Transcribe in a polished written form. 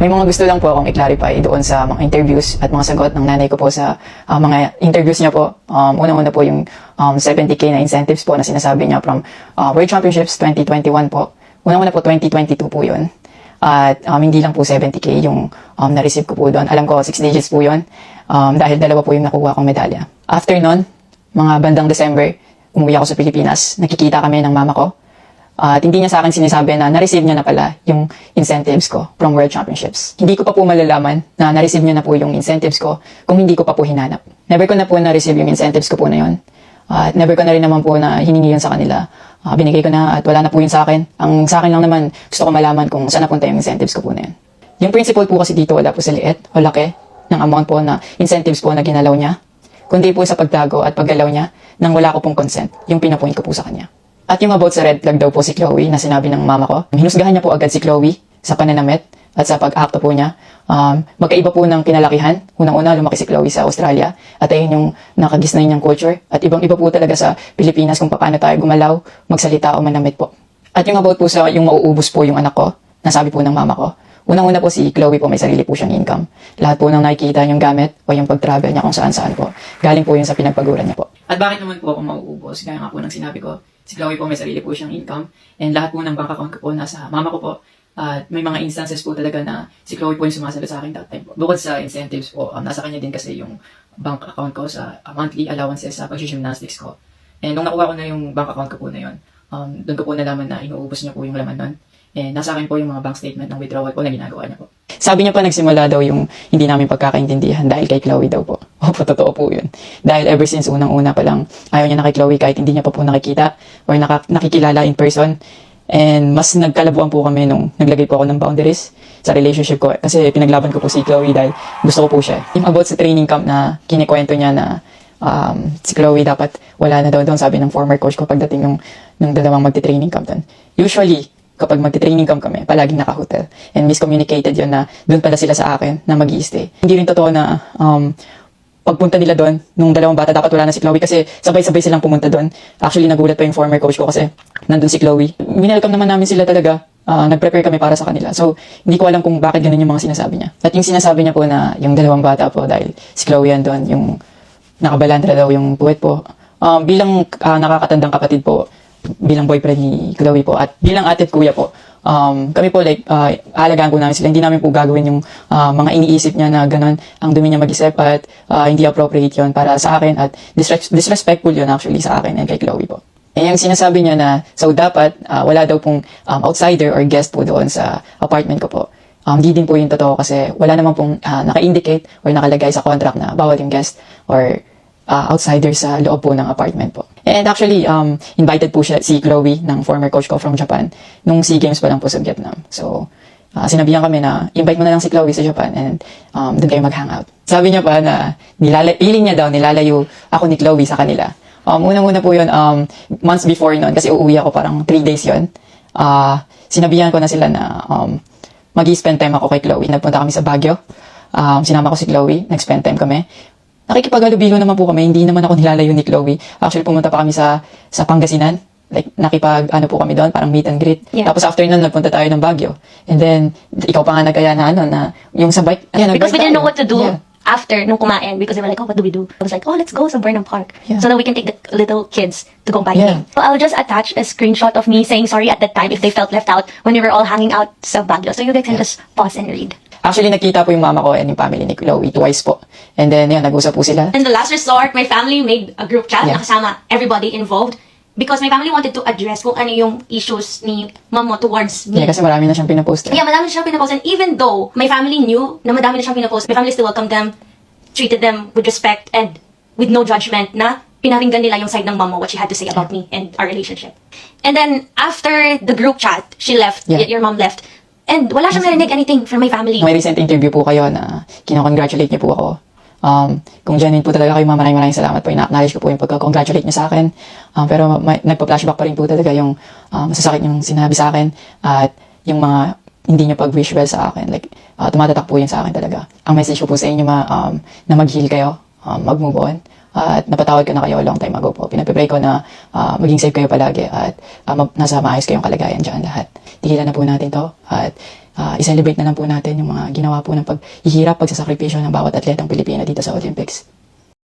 May mga gusto lang po akong i-clarify doon sa mga interviews at mga sagot ng nanay ko po sa mga interviews niya po. Unang-una po yung 70K na incentives po na sinasabi niya from World Championships 2021 po. Unang-una po 2022 po yun. At hindi lang po 70K yung na-receive ko po doon. Alam ko 6 digits po yun dahil dalawa po yung nakuha kong medalya. After nun, mga bandang December, umuwi ako sa Pilipinas. Nakikita kami ng mama ko. At hindi niya sa akin sinasabi na na-receive niya na pala yung incentives ko from World Championships. Hindi ko pa po malalaman na na-receive niya na po yung incentives ko kung hindi ko pa po hinanap. Never ko na po na-receive yung incentives ko po na yun. At never ko na rin naman po na hiningi yun sa kanila. Binigay ko na at wala na po yun sa akin. Ang sa akin lang naman, gusto ko malaman kung saan napunta yung incentives ko po na yun. Yung principle po kasi dito wala po sa liit o laki ng amount po na incentives po na ginalaw niya. Kundi po sa pagtago at paggalaw niya nang wala ko pong consent, yung pinapoint ko po sa kanya. At yung about sa red flag daw po si Chloe na sinabi ng mama ko, hinusgahan niya po agad si Chloe sa pananamit at sa pag-acto po niya. Magkaiba po ng kinalakihan. Unang-una, lumaki si Chloe sa Australia at ayun yung nakagisnay niyang culture. At ibang-iba po talaga sa Pilipinas kung paano tayo gumalaw, magsalita o manamit po. At yung about po sa yung mauubos po yung anak ko, nasabi po ng mama ko, unang-una po si Chloe po may sarili po siyang income. Lahat po nang nakikita yung gamit o yung pag-travel niya kung saan-saan po. Galing po yun sa pinagpaguran niya po. At bakit naman po ako mauubos? Gaya nga po ng sinabi ko, si Chloe po may sarili po siyang income and lahat po ng bank account ko po nasa mama ko po. At may mga instances po talaga na si Chloe po yung sumasagot sa akin that time po. Bukod sa incentives po, nasa kanya din kasi yung bank account ko sa monthly allowances sa pag-gymnastics ko. And nung nakuha ko na yung bank account ko po na yun, doon ko po nalaman na inuubos niya po yung laman nun. And nasa akin po yung mga bank statement ng withdrawal po na ginagawa niya po. Sabi niya pa nagsimula daw yung hindi namin pagkakaintindihan dahil kay Chloe daw po. Opo, totoo po yun. Dahil ever since unang-una pa lang, ayaw niya na kay Chloe kahit hindi niya pa po nakikita or nakikilala in person. And mas nagkalabuan po kami nung naglagay po ako ng boundaries sa relationship ko. Kasi pinaglaban ko po si Chloe dahil gusto ko po siya. Yung about sa training camp na kinikwento niya na si Chloe dapat wala na daw doon, sabi ng former coach ko pagdating nung dalawang magti-training camp doon. Usually, kapag magti-training camp kami, palaging naka-hotel. And miscommunicated yun na doon pala sila sa akin na mag-i-stay. Hindi rin totoo na pagpunta nila doon, nung dalawang bata, dapat wala na si Chloe kasi sabay-sabay silang pumunta doon. Actually, nagulat pa yung former coach ko kasi nandun si Chloe. Minelcome naman namin sila talaga. Nag-prepare kami para sa kanila. So, hindi ko alam kung bakit ganun yung mga sinasabi niya. At yung sinasabi niya po na yung dalawang bata po dahil si Chloe yan doon, yung nakabalandra daw yung puwet po. Bilang nakakatandang kapatid po, bilang boyfriend ni Chloe po at bilang ate at kuya po, kami po alagaan po namin sila. Hindi namin po gagawin yung mga iniisip niya na ganun ang dumi niya mag-isip at hindi appropriate yun para sa akin at disrespectful yun actually sa akin and kay Chloe po. Eh, yung sinasabi niya na so dapat wala daw pong outsider or guest po doon sa apartment ko po. Hindi din po yung totoo kasi wala naman pong naka-indicate or nakalagay sa contract na bawal yung guest or outsider sa loob po ng apartment po. And actually, invited po siya si Chloe ng former coach ko from Japan nung SEA Games pa lang po sa Vietnam. So, sinabihan kami na invite mo na lang si Chloe sa Japan and doon kayo mag-hangout. Sabi niya pa na feeling niya daw nilalayo ako ni Chloe sa kanila. Unang-una po yun, months before nun, kasi uuwi ako parang 3 days yun. Sinabihan ko na sila na mag-i-spend time ako kay Chloe. Nagpunta kami sa Baguio. Sinama ko si Chloe, nag-spend time kami. Nakikipag-alubilo naman po kami, hindi naman ako nilalayo ni Chloe. Actually, pumunta pa kami sa Pangasinan. Like, po kami doon, parang meet and greet. Yeah. Tapos after nun, nagpunta tayo ng Baguio. And then, ikaw pa nga nagkaya na yung sa bike. Because we didn't know what to do after nung kumain. Because they were like, oh, what do we do? I was like, oh, let's go sa Burnham Park. Yeah. So that we can take the little kids to go biking. So I'll just attach a screenshot of me saying sorry at that time if they felt left out when we were all hanging out sa Baguio. So you guys can just pause and read. Actually, nakita po yung mama ko and yung family ni Chloe twice po. And then, nag-usap po sila. In the last resort, my family made a group chat na kasama everybody involved because my family wanted to address kung ano yung issues ni mama towards me. Yeah, kasi marami na siyang pinapost. Yeah, madami na siyang pinapost. And even though my family knew na madami na siyang pinapost, my family still welcomed them, treated them with respect and with no judgment na pinaringgan nila yung side ng mama, what she had to say about me and our relationship. And then, after the group chat, she left, your mom left. And wala siyang narinig anything from my family. May recent interview po kayo na kinocongratulate niyo po ako. Kung genuine po talaga kayo, maraming salamat po. Ina-acknowledge ko po yung pagka-congratulate niyo sa akin. Pero nagpa-flashback pa rin po talaga yung masasakit yung sinabi sa akin at yung mga hindi niyo pag-wish well sa akin. Like, tumatatak po yun sa akin talaga. Ang message ko po sa inyo na mag-heal kayo, mag-move on. At napatawad ko na kayo long time ago po. Pinapipray ko na maging safe kayo palagi at nasa maayos kayong kalagayan dyan lahat. Tigilan na po natin to at i-celebrate na lang po natin yung mga ginawa po ng paghihirap, pagsasakripisyo ng bawat atletang Pilipino dito sa Olympics.